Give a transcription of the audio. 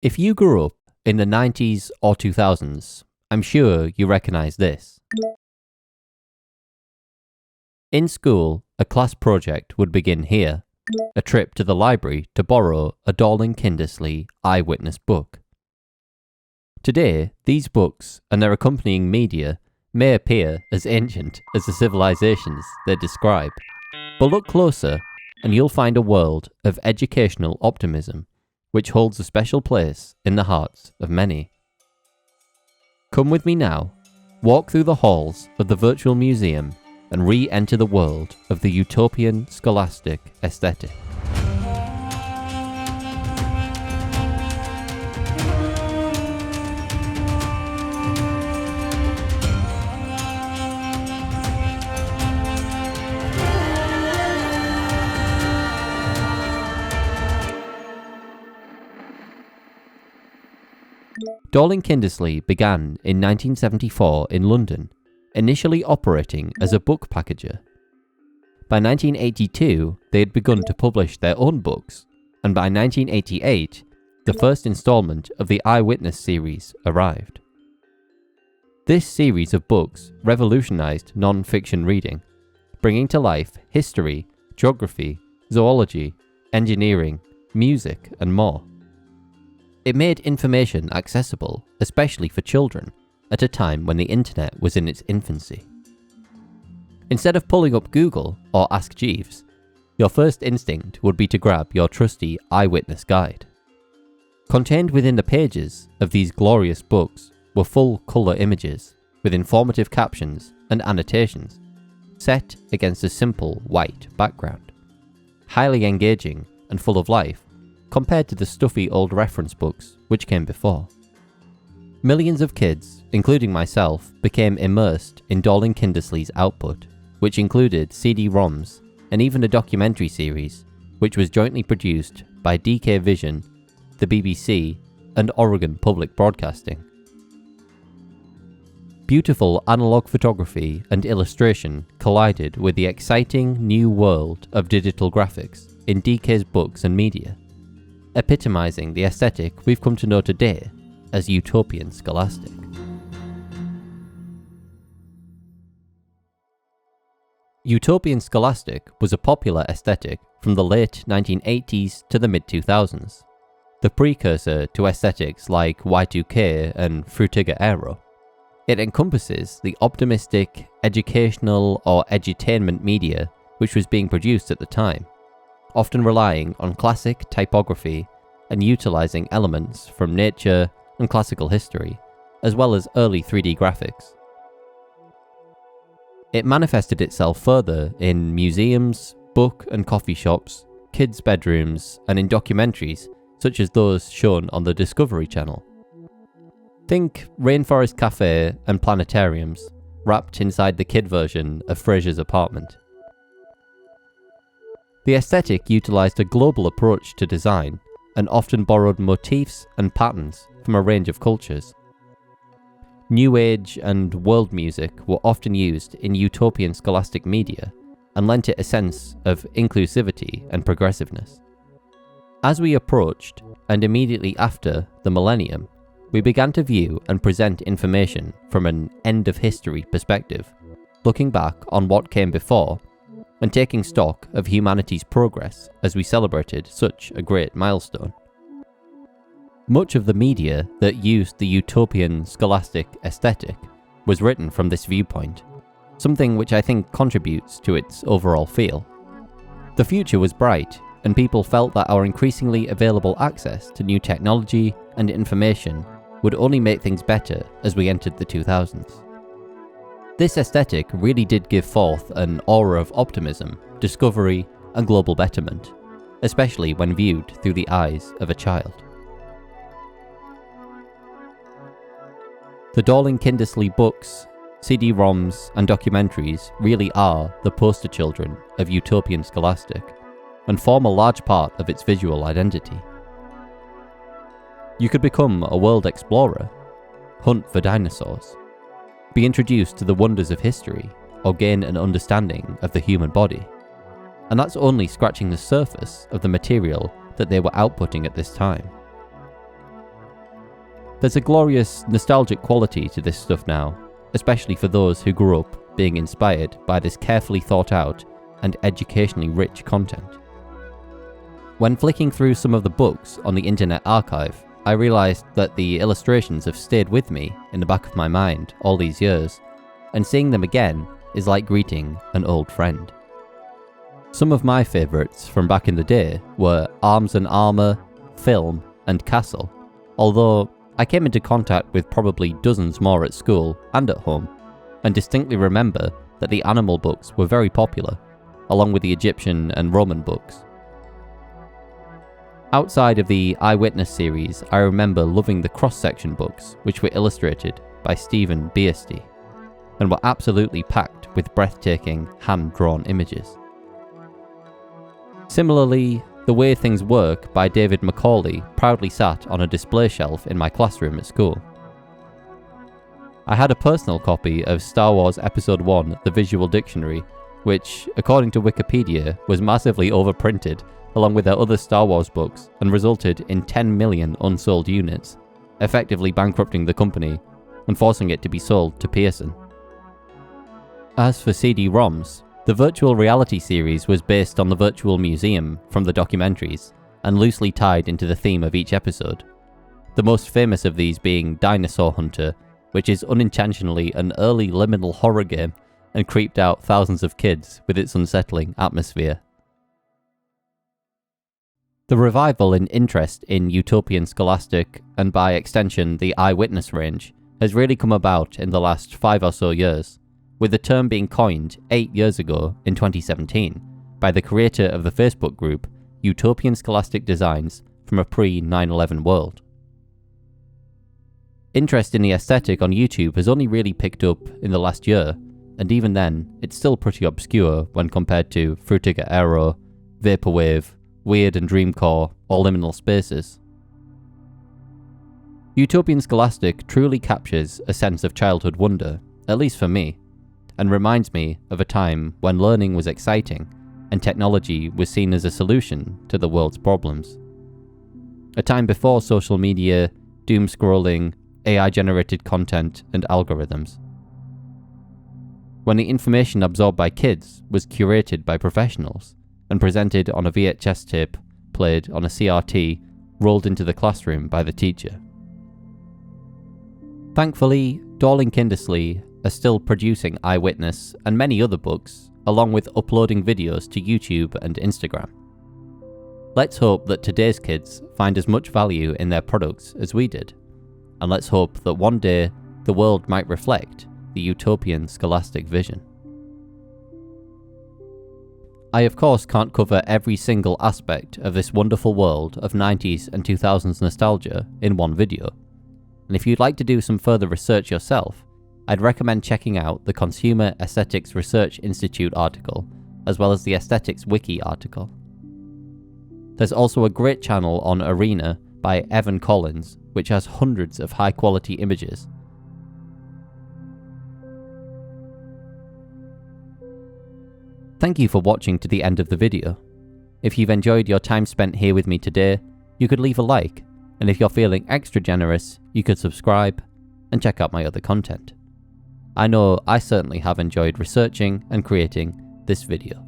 If you grew up in the 90s or 2000s, I'm sure you recognise this. In school, a class project would begin here, a trip to the library to borrow a Dorling Kindersley Eyewitness book. Today, these books and their accompanying media may appear as ancient as the civilizations they describe, but look closer and you'll find a world of educational optimism which holds a special place in the hearts of many. Come with me now, walk through the halls of the virtual museum and re-enter the world of the Utopian Scholastic aesthetic. Dorling Kindersley began in 1974 in London, initially operating as a book packager. By 1982, they had begun to publish their own books, and by 1988, the first instalment of the Eyewitness series arrived. This series of books revolutionized non-fiction reading, bringing to life history, geography, zoology, engineering, music, and more. It made information accessible, especially for children, at a time when the internet was in its infancy. Instead of pulling up Google or Ask Jeeves, your first instinct would be to grab your trusty Eyewitness guide. Contained within the pages of these glorious books were full colour images with informative captions and annotations, set against a simple white background. Highly engaging and full of life, compared to the stuffy old reference books which came before. Millions of kids, including myself, became immersed in Dorling Kindersley's output, which included CD-ROMs and even a documentary series, which was jointly produced by DK Vision, the BBC, and Oregon Public Broadcasting. Beautiful analogue photography and illustration collided with the exciting new world of digital graphics in DK's books and media, epitomizing the aesthetic we've come to know today as Utopian Scholastic. Utopian Scholastic was a popular aesthetic from the late 1980s to the mid-2000s, the precursor to aesthetics like Y2K and Frutiger Aero. It encompasses the optimistic, educational or edutainment media which was being produced at the time, often relying on classic typography and utilizing elements from nature and classical history, as well as early 3D graphics. It manifested itself further in museums, book and coffee shops, kids' bedrooms, and in documentaries such as those shown on the Discovery Channel. Think Rainforest Cafe and planetariums, wrapped inside the kid version of Frasier's apartment. The aesthetic utilized a global approach to design and often borrowed motifs and patterns from a range of cultures. New Age and world music were often used in Utopian Scholastic media and lent it a sense of inclusivity and progressiveness. As we approached, and immediately after the millennium, we began to view and present information from an end-of-history perspective, looking back on what came before and taking stock of humanity's progress as we celebrated such a great milestone. Much of the media that used the Utopian Scholastic aesthetic was written from this viewpoint, something which I think contributes to its overall feel. The future was bright, and people felt that our increasingly available access to new technology and information would only make things better as we entered the 2000s. This aesthetic really did give forth an aura of optimism, discovery, and global betterment, especially when viewed through the eyes of a child. The Dorling Kindersley books, CD-ROMs, and documentaries really are the poster children of Utopian Scholastic, and form a large part of its visual identity. You could become a world explorer, hunt for dinosaurs, be introduced to the wonders of history, or gain an understanding of the human body. And that's only scratching the surface of the material that they were outputting at this time. There's a glorious, nostalgic quality to this stuff now, especially for those who grew up being inspired by this carefully thought out and educationally rich content. When flicking through some of the books on the Internet Archive, I realised that the illustrations have stayed with me in the back of my mind all these years, and seeing them again is like greeting an old friend. Some of my favourites from back in the day were Arms and Armour, Film, and Castle, although I came into contact with probably dozens more at school and at home, and distinctly remember that the animal books were very popular, along with the Egyptian and Roman books. Outside of the Eyewitness series, I remember loving the cross-section books, which were illustrated by Stephen Beastie, and were absolutely packed with breathtaking, hand-drawn images. Similarly, The Way Things Work by David Macaulay proudly sat on a display shelf in my classroom at school. I had a personal copy of Star Wars Episode 1, The Visual Dictionary, which, according to Wikipedia, was massively overprinted along with their other Star Wars books and resulted in 10 million unsold units, effectively bankrupting the company and forcing it to be sold to Pearson. As for CD-ROMs, the virtual reality series was based on the virtual museum from the documentaries and loosely tied into the theme of each episode, the most famous of these being Dinosaur Hunter, which is unintentionally an early liminal horror game and creeped out thousands of kids with its unsettling atmosphere. The revival in interest in Utopian Scholastic, and by extension the Eyewitness range, has really come about in the last 5 or so years, with the term being coined 8 years ago in 2017 by the creator of the Facebook group Utopian Scholastic Designs from a pre-9/11 world. Interest in the aesthetic on YouTube has only really picked up in the last year, and even then, it's still pretty obscure when compared to Frutiger Aero, Vaporwave, Weird and Dreamcore, or Liminal Spaces. Utopian Scholastic truly captures a sense of childhood wonder, at least for me, and reminds me of a time when learning was exciting and technology was seen as a solution to the world's problems. A time before social media, doom scrolling, AI-generated content, and algorithms. When the information absorbed by kids was curated by professionals and presented on a VHS tape, played on a CRT, rolled into the classroom by the teacher. Thankfully, Dorling Kindersley are still producing Eyewitness and many other books, along with uploading videos to YouTube and Instagram. Let's hope that today's kids find as much value in their products as we did, and let's hope that one day the world might reflect the Utopian Scholastic vision. I of course can't cover every single aspect of this wonderful world of 90s and 2000s nostalgia in one video, and if you'd like to do some further research yourself, I'd recommend checking out the Consumer Aesthetics Research Institute article, as well as the Aesthetics Wiki article. There's also a great channel on Arena by Evan Collins, which has hundreds of high-quality images. Thank you for watching to the end of the video. If you've enjoyed your time spent here with me today, you could leave a like, and if you're feeling extra generous, you could subscribe and check out my other content. I know I certainly have enjoyed researching and creating this video.